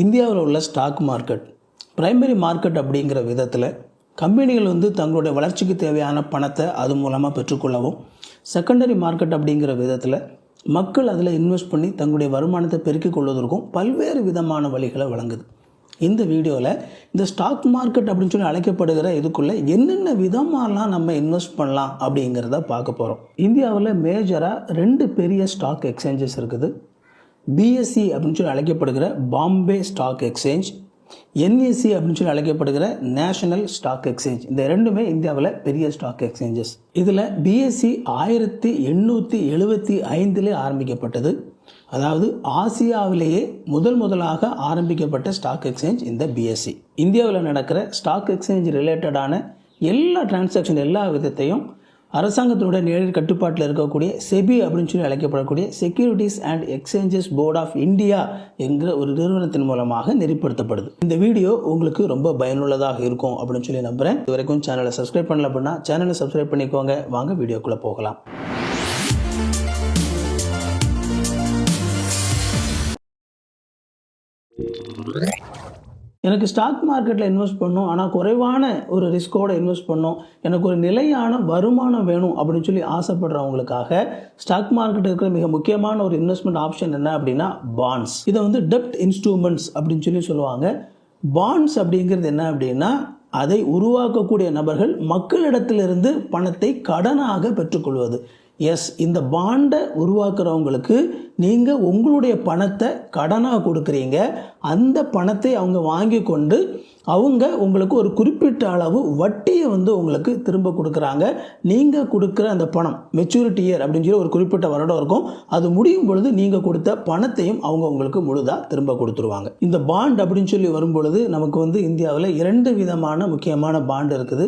இந்தியாவில் உள்ள stock market primary market அப்படிங்கிற விதத்தில் கம்பெனிகள் தங்களுடைய வளர்ச்சிக்கு தேவையான பணத்தை அது மூலமாக பெற்றுக்கொள்ளவும், செகண்டரி மார்க்கெட் அப்படிங்கிற விதத்தில் மக்கள் அதில் இன்வெஸ்ட் பண்ணி தங்களுடைய வருமானத்தை பெருக்கிக் கொள்வதற்கும் பல்வேறு விதமான வழிகளை வழங்குது. இந்த வீடியோவில் இந்த ஸ்டாக் மார்க்கெட் அப்படின்னு சொல்லி அழைக்கப்படுகிற இதுக்குள்ளே என்னென்ன விதமாலாம் நம்ம இன்வெஸ்ட் பண்ணலாம் அப்படிங்கிறத பார்க்க போகிறோம். இந்தியாவில் மேஜராக 2 பெரிய ஸ்டாக் எக்ஸ்சேஞ்சஸ் இருக்குது. BSE அப்படின்னு சொல்லி அழைக்கப்படுகிற பாம்பே ஸ்டாக் எக்ஸ்சேஞ்ச், NSE அப்படின்னு சொல்லி அழைக்கப்படுகிற நேஷனல் ஸ்டாக் எக்ஸ்சேஞ்ச். இந்த ரெண்டுமே இந்தியாவில் பெரிய ஸ்டாக் எக்ஸ்சேஞ்சஸ். இதில் BSE 1875 ஆரம்பிக்கப்பட்டது. அதாவது ஆசியாவிலேயே முதலாக ஆரம்பிக்கப்பட்ட ஸ்டாக் எக்ஸ்சேஞ்ச் இந்த BSE. இந்தியாவில் நடக்கிற ஸ்டாக் எக்ஸ்சேஞ்ச் ரிலேட்டடான எல்லா டிரான்சாக்ஷன் எல்லா விதத்தையும் அரசாங்கத்தினுடைய நேரடி கட்டுப்பாட்டில் இருக்கக்கூடிய செபி அப்படின்னு சொல்லி அழைக்கப்படக்கூடிய securities and exchanges board of India என்கிற ஒரு நிறுவனத்தின் மூலமாக நெறிப்படுத்தப்படுது. இந்த வீடியோ உங்களுக்கு ரொம்ப பயனுள்ளதாக இருக்கும் அப்படின்னு சொல்லி நம்புகிறேன். இது வரைக்கும் சேனலை சப்ஸ்கிரைப் பண்ணல அப்படின்னா சேனலை சப்ஸ்கிரைப் பண்ணிக்கோங்க. வாங்க வீடியோக்குள்ளே போகலாம். எனக்கு ஸ்டாக் மார்க்கெட்டில் இன்வெஸ்ட் பண்ணணும், ஆனால் குறைவான ஒரு ரிஸ்கோடு இன்வெஸ்ட் பண்ணணும், எனக்கு ஒரு நிலையான வருமானம் வேணும் அப்படின்னு சொல்லி ஆசைப்படுறவங்களுக்காக ஸ்டாக் மார்க்கெட் இருக்கிற மிக முக்கியமான ஒரு இன்வெஸ்ட்மெண்ட் ஆப்ஷன் என்ன அப்படின்னா பாண்ட்ஸ். இதை டெப்ட் இன்ஸ்ட்ருமெண்ட்ஸ் அப்படின்னு சொல்லி சொல்லுவாங்க. பாண்ட்ஸ் அப்படிங்கிறது என்ன அப்படின்னா, அதை உருவாக்கக்கூடிய நபர்கள் மக்களிடத்திலிருந்து பணத்தை கடனாக பெற்றுக்கொள்வது. இந்த பாண்டை உருவாக்குறவங்களுக்கு நீங்கள் உங்களுடைய பணத்தை கடனாக கொடுக்குறீங்க. அந்த பணத்தை அவங்க வாங்கி கொண்டு அவங்க உங்களுக்கு ஒரு குறிப்பிட்ட அளவு வட்டியை உங்களுக்கு திரும்ப கொடுக்குறாங்க. நீங்கள் கொடுக்குற அந்த பணம் மெச்சூரிட்டி இயர் அப்படின்னு சொல்லி ஒரு குறிப்பிட்ட வருடம் இருக்கும். அது முடியும் பொழுது நீங்கள் கொடுத்த பணத்தையும் அவங்க உங்களுக்கு முழுதாக திரும்ப கொடுத்துருவாங்க. இந்த பாண்ட் அப்படின்னு சொல்லி வரும்பொழுது நமக்கு இந்தியாவில் 2 விதமான முக்கியமான பாண்ட் இருக்குது.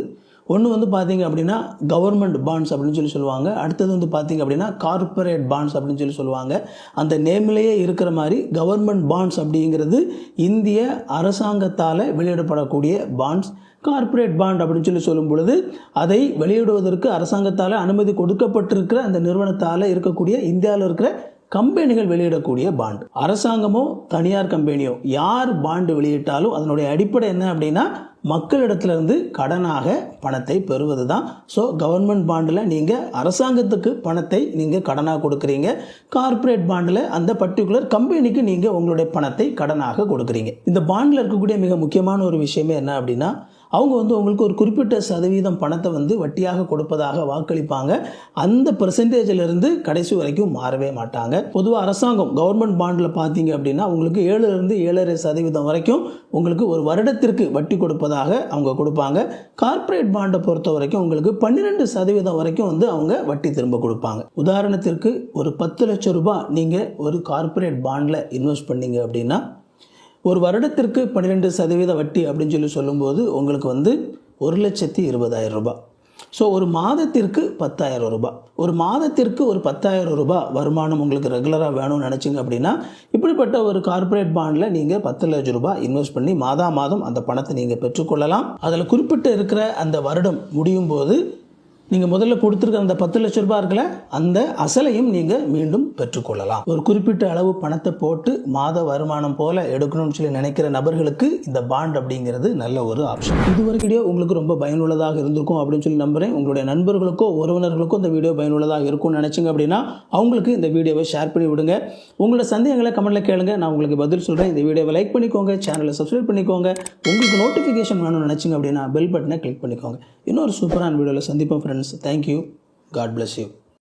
ஒன்று பார்த்தீங்க அப்படின்னா கவர்மெண்ட் பாண்ட்ஸ் அப்படின்னு சொல்லி சொல்லுவாங்க. அடுத்தது பார்த்தீங்க அப்படின்னா கார்ப்பரேட் பாண்ட்ஸ் அப்படின்னு சொல்லி சொல்லுவாங்க. அந்த நேம்லேயே இருக்கிற மாதிரி கவர்மெண்ட் பாண்ட்ஸ் அப்படிங்கிறது இந்திய அரசாங்கத்தால் வெளியிடப்படக்கூடிய பாண்ட்ஸ். கார்ப்பரேட் பாண்ட் அப்படின்னு சொல்லி சொல்லும் பொழுது அதை வெளியிடுவதற்கு அரசாங்கத்தால் அனுமதி கொடுக்கப்பட்டிருக்கிற அந்த நிறுவனத்தால் இருக்கக்கூடிய இந்தியாவில் இருக்கிற கம்பெனிகள் வெளியிடக்கூடிய பாண்ட். அரசாங்கமோ தனியார் கம்பெனியோ யார் பாண்டு வெளியிட்டாலும் அதனுடைய அடிப்படை என்ன அப்படின்னா மக்களிடத்திலிருந்து கடனாக பணத்தை பெறுவது தான். ஸோ கவர்மெண்ட் பாண்டில் நீங்கள் அரசாங்கத்துக்கு பணத்தை நீங்கள் கடனாக கொடுக்குறீங்க. கார்ப்பரேட் பாண்டில் அந்த பர்டிகுலர் கம்பெனிக்கு நீங்கள் உங்களுடைய பணத்தை கடனாக கொடுக்குறீங்க. இந்த பாண்டில் இருக்கக்கூடிய மிக முக்கியமான ஒரு விஷயமே என்ன அப்படின்னா, அவங்க உங்களுக்கு ஒரு குறிப்பிட்ட சதவீதம் பணத்தை வட்டியாக கொடுப்பதாக வாக்களிப்பாங்க. அந்த பெர்சன்டேஜிலிருந்து கடைசி வரைக்கும் மாறவே மாட்டாங்க. பொதுவாக அரசாங்கம் கவர்மெண்ட் பாண்டில் பார்த்தீங்க அப்படின்னா உங்களுக்கு 7% 7.5% வரைக்கும் உங்களுக்கு ஒரு வருடத்திற்கு வட்டி கொடுப்பதாக அவங்க கொடுப்பாங்க. கார்ப்பரேட் பாண்டை பொறுத்த வரைக்கும் உங்களுக்கு 12% வரைக்கும் அவங்க வட்டி திரும்ப கொடுப்பாங்க. உதாரணத்திற்கு ஒரு 10 லட்சம் ரூபாய் நீங்கள் ஒரு கார்ப்பரேட் பாண்டில் இன்வெஸ்ட் பண்ணீங்க அப்படின்னா ஒரு வருடத்திற்கு 12% வட்டி அப்படின்னு சொல்லி சொல்லும்போது உங்களுக்கு 1,20,000 ரூபாய். ஸோ ஒரு மாதத்திற்கு 10,000 ரூபாய். ஒரு மாதத்திற்கு ஒரு 10,000 ரூபாய் வருமானம் உங்களுக்கு ரெகுலராக வேணும்னு நினச்சிங்க அப்படின்னா இப்படிப்பட்ட ஒரு கார்ப்பரேட் பாண்டில் நீங்கள் 10 லட்சம் ரூபாய் இன்வெஸ்ட் பண்ணி மாதம் அந்த பணத்தை நீங்கள் பெற்றுக்கொள்ளலாம். அதில் குறிப்பிட்ட இருக்கிற அந்த வருடம் முடியும் போது நீங்கள் முதல்ல கொடுத்துருக்க அந்த 10 லட்சம் ரூபாய் இருக்கல அந்த அசலையும் நீங்கள் மீண்டும் பெற்றுக்கொள்ளலாம். ஒரு குறிப்பிட்ட அளவு பணத்தை போட்டு மாத வருமானம் போல எடுக்கணும்னு சொல்லி நினைக்கிற நபர்களுக்கு இந்த பாண்ட் அப்படிங்கிறது நல்ல ஒரு ஆப்ஷன். இதுவரைக்கும் வீடியோ உங்களுக்கு ரொம்ப பயனுள்ளதாக இருந்திருக்கும் அப்படின்னு சொல்லி நம்புகிறேன். உங்களுடைய நண்பர்களுக்கோ உறவினர்களுக்கோ இந்த வீடியோ பயனுள்ளதாக இருக்கும்னு நினச்சிங்க அப்படின்னா அவங்களுக்கு இந்த வீடியோவை ஷேர் பண்ணி விடுங்க. உங்களோட சந்தேகங்களை கமெண்ட்டில் கேளுங்க, நான் உங்களுக்கு பதில் சொல்கிறேன். இந்த வீடியோவை லைக் பண்ணிக்கோங்க, சேனலை சப்ஸ்கிரைப் பண்ணிக்கோங்க. உங்களுக்கு நோட்டிஃபிகேஷன் வேணும்னு நினச்சிங்க அப்படின்னா பெல் பட்டனை கிளிக் பண்ணிக்கோங்க. இன்னொரு சூப்பரான வீடியோவில் சந்திப்போம் friends. Thank you. God bless you.